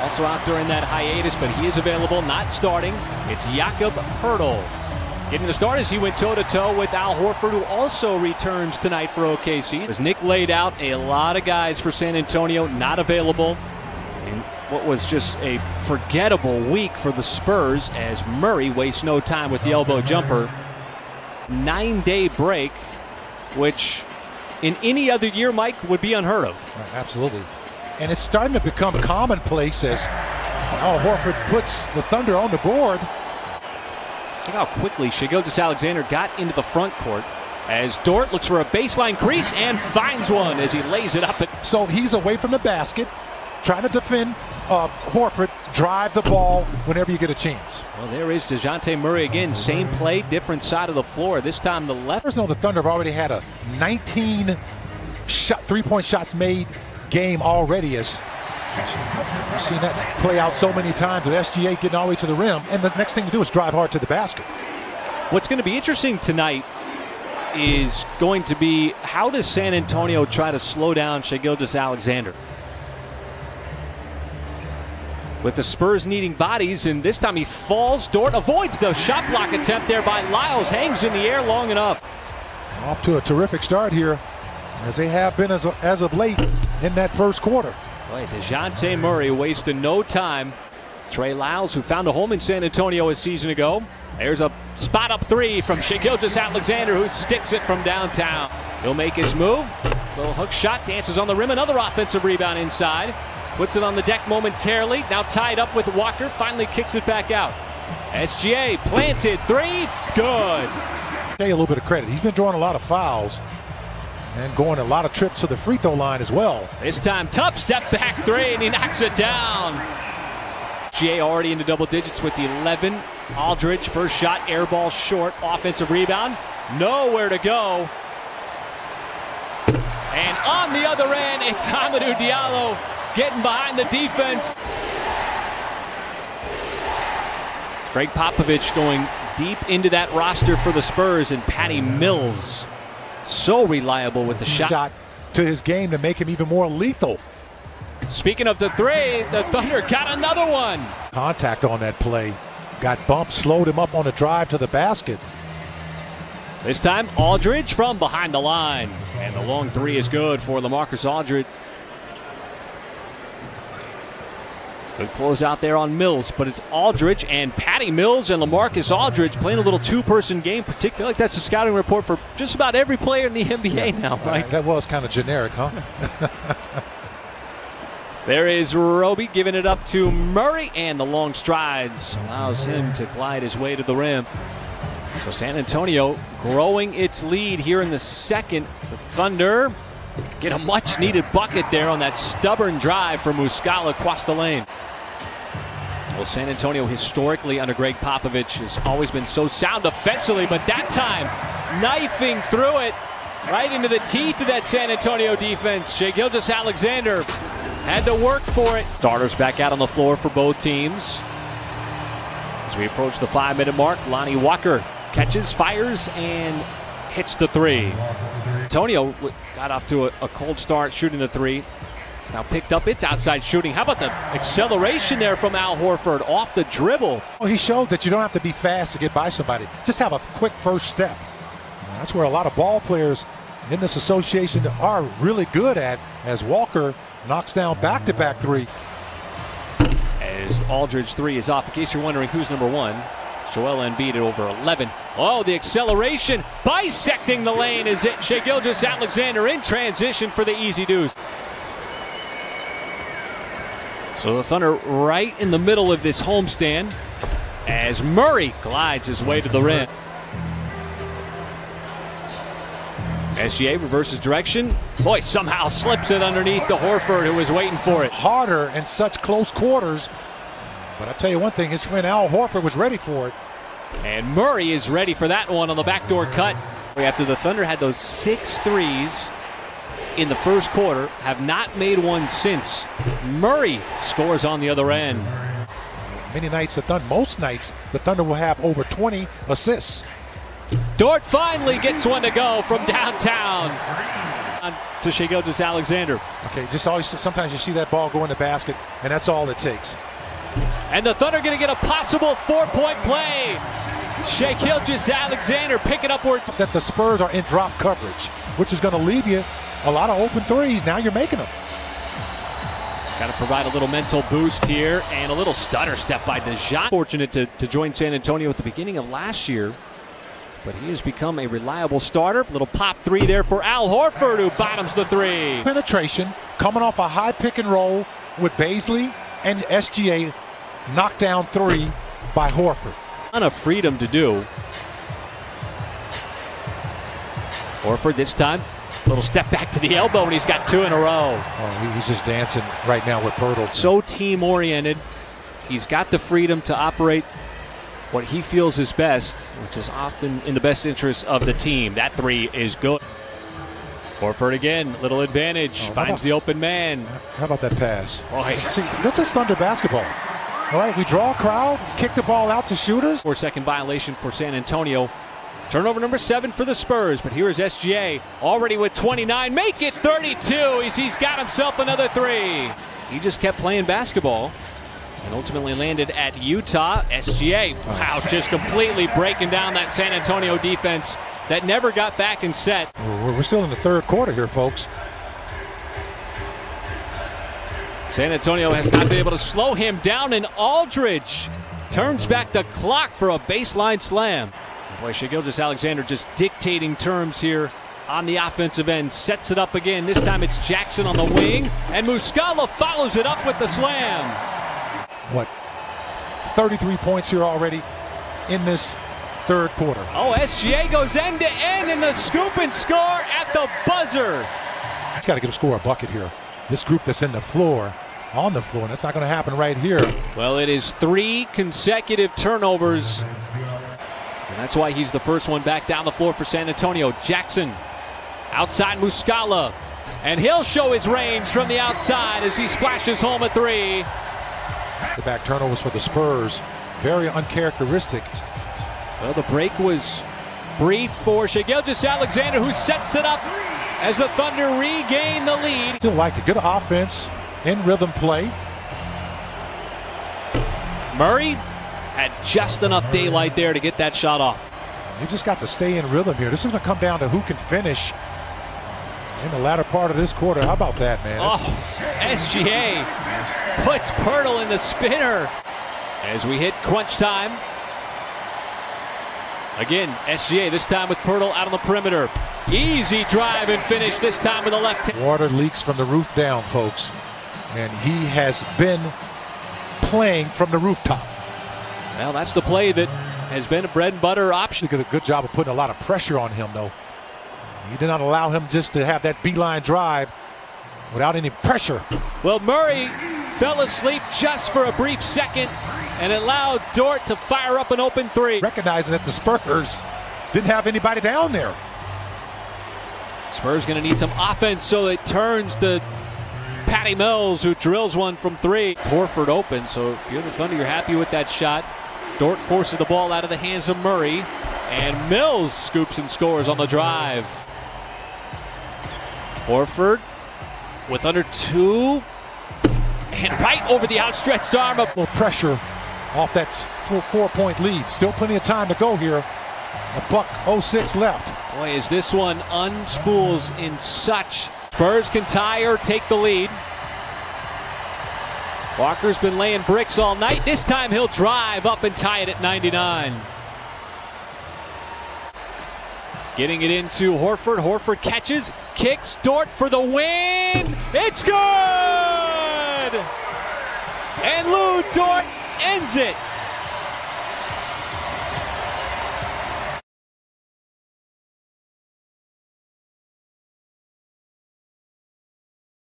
Also out during that hiatus, but he is available, not starting. It's Jakob Poeltl getting the start as he went toe-to-toe with Al Horford, who also returns tonight for OKC. As Nick laid out, a lot of guys for San Antonio not available in what was just a forgettable week for the Spurs, as Murray wastes no time with the elbow jumper. 9-day break, which in any other year, Mike, would be unheard of. Absolutely. And it's starting to become commonplace as Al Horford puts the Thunder on the board. Look how quickly Shai Gilgeous-Alexander got into the front court as Dort looks for a baseline crease and finds one as he lays it up. So he's away from the basket, trying to defend Horford, drive the ball whenever you get a chance. Well, there is DeJounte Murray again. Same play, different side of the floor. This time the left. There's no, the Thunder have already had a 19 three-point shots made game already, as we've seen that play out so many times with SGA getting all the way to the rim, and the next thing to do is drive hard to the basket. What's going to be interesting tonight is going to be, how does San Antonio try to slow down Shai Gilgeous-Alexander? With the Spurs needing bodies, and this time he falls. Dort avoids the shot block attempt there by Lyles, hangs in the air long enough. Off to a terrific start here, as they have been as of late in that first quarter. Boy, DeJounte Murray wasted no time. Trey Lyles, who found a home in San Antonio a season ago. There's a spot up three from Shai Gilgeous-Alexander, who sticks it from downtown. He'll make his move. Little hook shot, dances on the rim. Another offensive rebound inside. Puts it on the deck momentarily. Now tied up with Walker. Finally kicks it back out. SGA planted three. Good. A little bit of credit. He's been drawing a lot of fouls and going a lot of trips to the free throw line as well. This time tough step back three, and he knocks it down. SGA already into double digits with the 11. Aldridge, first shot, air ball short. Offensive rebound. Nowhere to go. And on the other end, it's Hamidou Diallo getting behind the defense. Greg Popovich going deep into that roster for the Spurs, and Patty Mills so reliable with the shot to his game to make him even more lethal. Speaking of the three, the Thunder got another one. Contact on that play. Got bumped, slowed him up on the drive to the basket. This time Aldridge from behind the line. And the long three is good for LaMarcus Aldridge. Good close out there on Mills, but it's Aldridge and Patty Mills and LaMarcus Aldridge playing a little two-person game. Particularly, I feel like that's a scouting report for just about every player in the NBA now, right? That was kind of generic, huh? There is Roby giving it up to Murray, and the long strides allows him to glide his way to the rim. So San Antonio growing its lead here in the second. The Thunder get a much-needed bucket there on that stubborn drive from Muscala across the lane. Well, San Antonio historically under Greg Popovich has always been so sound defensively, but that time knifing through it right into the teeth of that San Antonio defense. Shai Gilgeous-Alexander had to work for it. Starters back out on the floor for both teams. As we approach the 5-minute mark, Lonnie Walker catches, fires, and hits the three. Antonio got off to a cold start shooting the three. Now picked up its outside shooting. How about the acceleration there from Al Horford off the dribble? Well, he showed that you don't have to be fast to get by somebody. Just have a quick first step. That's where a lot of ball players in this association are really good at, as Walker knocks down back-to-back three. As Aldridge three is off, in case you're wondering who's number one, Joel Embiid at over 11. Oh, the acceleration bisecting the lane is it. Shai Gilgeous-Alexander in transition for the easy deuce. So the Thunder right in the middle of this homestand as Murray glides his way to the rim. SGA reverses direction. Boy, somehow slips it underneath the Horford, who was waiting for it. Harder in such close quarters. But I'll tell you one thing, his friend Al Horford was ready for it. And Murray is ready for that one on the backdoor cut. After the Thunder had those 6 threes in the first quarter, have not made one since. Murray scores on the other end. Many nights, most nights, the Thunder will have over 20 assists. Dort finally gets one to go from downtown. On to Shai Gilgeous-Alexander. Okay, just always sometimes you see that ball go in the basket, and that's all it takes. And the Thunder going to get a possible 4-point play. Shai Gilgeous-Alexander picking up where that the Spurs are in drop coverage, which is going to leave you a lot of open threes. Now you're making them. He's got to provide a little mental boost here and a little stutter step by DeJounte. Fortunate to join San Antonio at the beginning of last year, but he has become a reliable starter. Little pop three there for Al Horford, who bottoms the three. Penetration coming off a high pick and roll with Baisley and SGA. Knockdown three by Horford. Ton of freedom to do. Horford this time, a little step back to the elbow, and he's got two in a row. Oh, he's just dancing right now with Pirtle. So team-oriented. He's got the freedom to operate what he feels is best, which is often in the best interest of the team. That three is good. Horford again, little advantage, finds the open man. How about that pass? Boy. See, that's just Thunder basketball. All right, we draw a crowd, kick the ball out to shooters. 4-second violation for San Antonio. Turnover number 7 for the Spurs, but here is SGA already with 29. Make it 32. He's got himself another three. He just kept playing basketball and ultimately landed at Utah. SGA, wow, just completely breaking down that San Antonio defense that never got back in set. We're still in the third quarter here, folks. San Antonio has not been able to slow him down, and Aldridge turns back the clock for a baseline slam. Boy, Shai Gilgeous-Alexander just dictating terms here on the offensive end. Sets it up again. This time it's Jackson on the wing, and Muscala follows it up with the slam. What, 33 points here already in this third quarter. Oh, SGA goes end to end in the scoop and score at the buzzer. He's got to get a score a bucket here. This group that's on the floor, and that's not going to happen right here. Well, it is 3 consecutive turnovers, and that's why he's the first one back down the floor for San Antonio. Jackson outside Muscala, and he'll show his range from the outside as he splashes home a three. The back turnovers for the Spurs, very uncharacteristic. Well, the break was brief for Shai Gilgeous-Alexander, who sets it up as the Thunder regain the lead. Still like a good offense in rhythm play. Murray had just enough daylight there to get that shot off. You just got to stay in rhythm here. This is going to come down to who can finish in the latter part of this quarter. How about that, man? Oh, SGA puts Pirtle in the spinner as we hit crunch time. Again, SGA this time with Pirtle out on the perimeter. Easy drive and finish, this time with the left hand. Water leaks from the roof down, folks. And he has been playing from the rooftop. Well, that's the play that has been a bread and butter option. He did a good job of putting a lot of pressure on him, though. He did not allow him just to have that beeline drive without any pressure. Well, Murray fell asleep just for a brief second, and it allowed Dort to fire up an open three. Recognizing that the Spurs didn't have anybody down there. Spurs going to need some offense, so it turns to Patty Mills, who drills one from 3. Horford open, so if you're the Thunder, you're happy with that shot. Dort forces the ball out of the hands of Murray, and Mills scoops and scores on the drive. Horford with under 2, and right over the outstretched arm of... A little pressure off that 4-point lead. Still plenty of time to go here. $1:06 left. Boy, is this one unspools in such... Spurs can tie or take the lead. Walker's been laying bricks all night. This time he'll drive up and tie it at 99. Getting it into Horford. Horford catches, kicks, Dort for the win. It's good! And Lou Dort ends it.